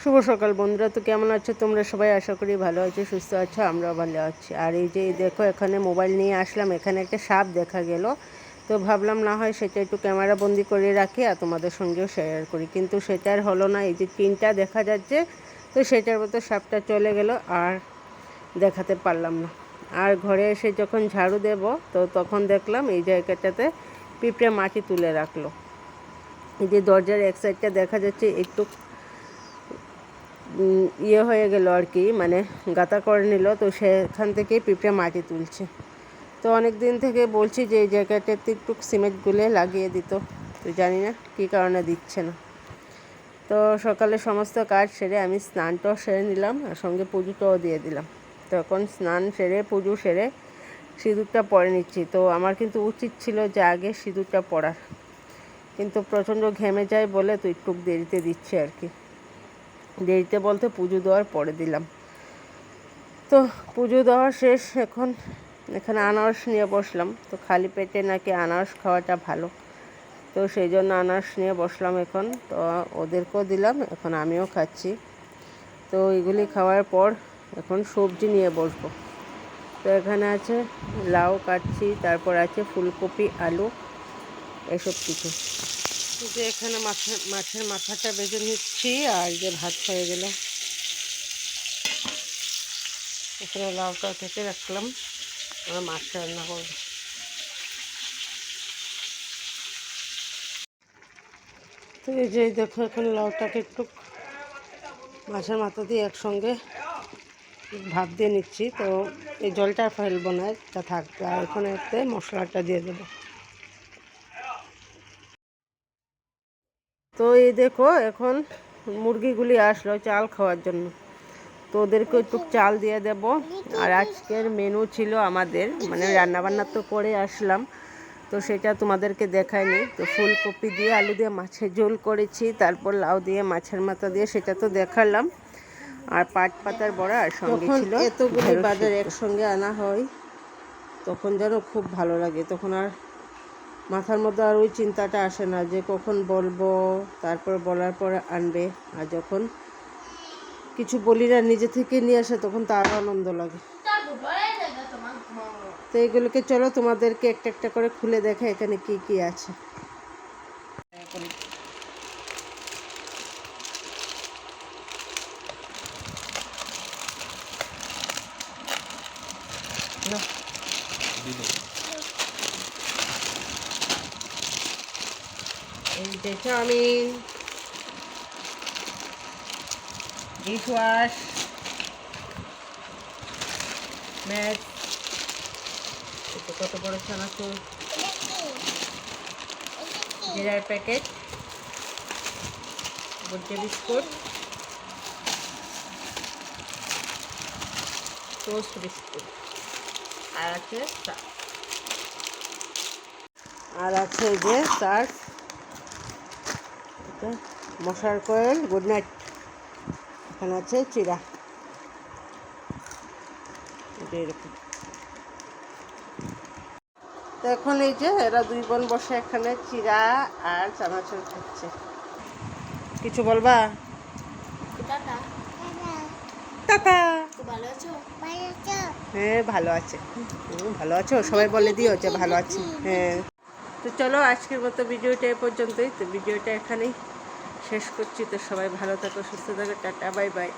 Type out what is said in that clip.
শুভ সকাল বন্ধুরা। তো কেমন আছো তোমরা সবাই? আশা করি ভালো আছো, সুস্থ আছো, আমরাও ভালো আছি। আর এই যে দেখো, এখানে মোবাইল নিয়ে আসলাম, এখানে একটা সাপ দেখা গেল। তো ভাবলাম না হয় সেটা একটু ক্যামেরা বন্দি করে রাখি আর তোমাদের সঙ্গেও শেয়ার করি, কিন্তু সেটা আর হলো না। এই যে তিনটা দেখা যাচ্ছে, তো সেটার মতো সাপটা চলে গেল আর দেখাতে পারলাম না। আর ঘরে এসে যখন ঝাড়ু দেব, তো তখন দেখলাম এই জায়গাটাতে পিঁপড়ে মাটি তুলে রাখলো। এই যে দরজার এক সাইডটা দেখা যাচ্ছে একটু ইয়ে হয়ে গেল আর কি, মানে গাঁথা করে নিল, তো সেখান থেকে পিঁপড়ে মাটি তুলছে। তো অনেক দিন থেকে বলছি যে এই জায়গাটাতে একটু সিমেন্ট গুলে লাগিয়ে দিত, তো জানি না কী কারণে দিচ্ছে না। তো সকালে সমস্ত কাজ সেরে আমি স্নানটাও সেরে নিলাম আর সঙ্গে পুজোটাও দিয়ে দিলাম। তো এখন স্নান সেরে পুজো সেরে সিঁদুরটা পরে নিচ্ছি। তো আমার কিন্তু উচিত ছিল যে আগে সিঁদুরটা পরার, কিন্তু প্রচণ্ড ঘেমে যায় বলে তো একটু দেরিতে দিচ্ছে আর কি। দেরিতে বলতে পুজো দেওয়ার পরে দিলাম। তো পুজো দেওয়া শেষ, এখন এখানে আনারস নিয়ে বসলাম। তো খালি পেটে নাকি আনারস খাওয়াটা ভালো, তো সেই জন্য আনারস নিয়ে বসলাম এখন। তো ওদেরকেও দিলাম, এখন আমিও খাচ্ছি। তো এগুলি খাওয়ার পর এখন সবজি নিয়ে বসবো। তো এখানে আছে লাউ কাটছি, তারপর আছে ফুলকপি, আলু, এসব কিছু। যে এখানে মাছের মাথাটা বেজে নিচ্ছি আর যে ভাত হয়ে গেল। এখানে লাউটা কেটে রাখলাম, আমরা মাছ রান্না করবো। তো এই যে দেখো, এখানে লাউটাকে একটু মাছের মাথা দিয়ে একসঙ্গে ভাপ দিয়ে নিচ্ছি। তো এই জলটা ফেলবো না, এটা থাকবে। আর এখানে এতে মশলাটা দিয়ে দেবো। তো এই দেখো, এখন মুরগিগুলি আসলো চাল খাওয়ার জন্য, তো ওদেরকে একটু চাল দিয়ে দেব। আর আজকের মেনু ছিল আমাদের, মানে রান্নাবান্না তো করে আসলাম, তো সেটা তোমাদেরকে দেখায়নি। তো ফুলকপি দিয়ে আলু দিয়ে মাছের ঝোল করেছি, তারপর লাউ দিয়ে মাছের মাথা দিয়ে সেটা তো দেখালাম, আর পাট পাতার বড়া, আর সঙ্গে ছিল এতগুলি বাজার একসঙ্গে আনা হয়, তখন যেন খুব ভালো লাগে। তখন আর মাথার মধ্যে আর ওই চিন্তাটা আসে না যে কখন বলবো, তারপর বলার পর আনবে। আর যখন কিছু বলি না, নিজে থেকে নিয়ে আসে, তখন তো আরও আনন্দ লাগে। তো এইগুলোকে চলো তোমাদেরকে একটা একটা করে খুলে দেখা এখানে কি কি আছে। এই যে চাউমিন, ডিশ ওয়াশ, ম্যাচ, কত বড় চানাচুর, জিরার প্যাকেট, গুড্ডে বিস্কুট, টোস্ট বিস্কুট, আর আছে এই যে সার্ফ, মশার কয়েল, গুড নাইট। এখানে আছে চিরা, এরকম। তো এখন এই যে এরা দুই বোন বসে এখানে চিরা আর চানাচুর খাচ্ছে। কিছু বলবা? টাটা। হ্যাঁ ভালো আছে, ভালো আছো? সবাই বলে দিও যে ভালো আছি। হ্যাঁ, তো চলো আজকের মতো ভিডিওটা এ পর্যন্তই। তো ভিডিওটা এখানেই শেষ করছি। তো সবাই ভালো থাকো, সুস্থ থাকো, টাটা, বাই বাই।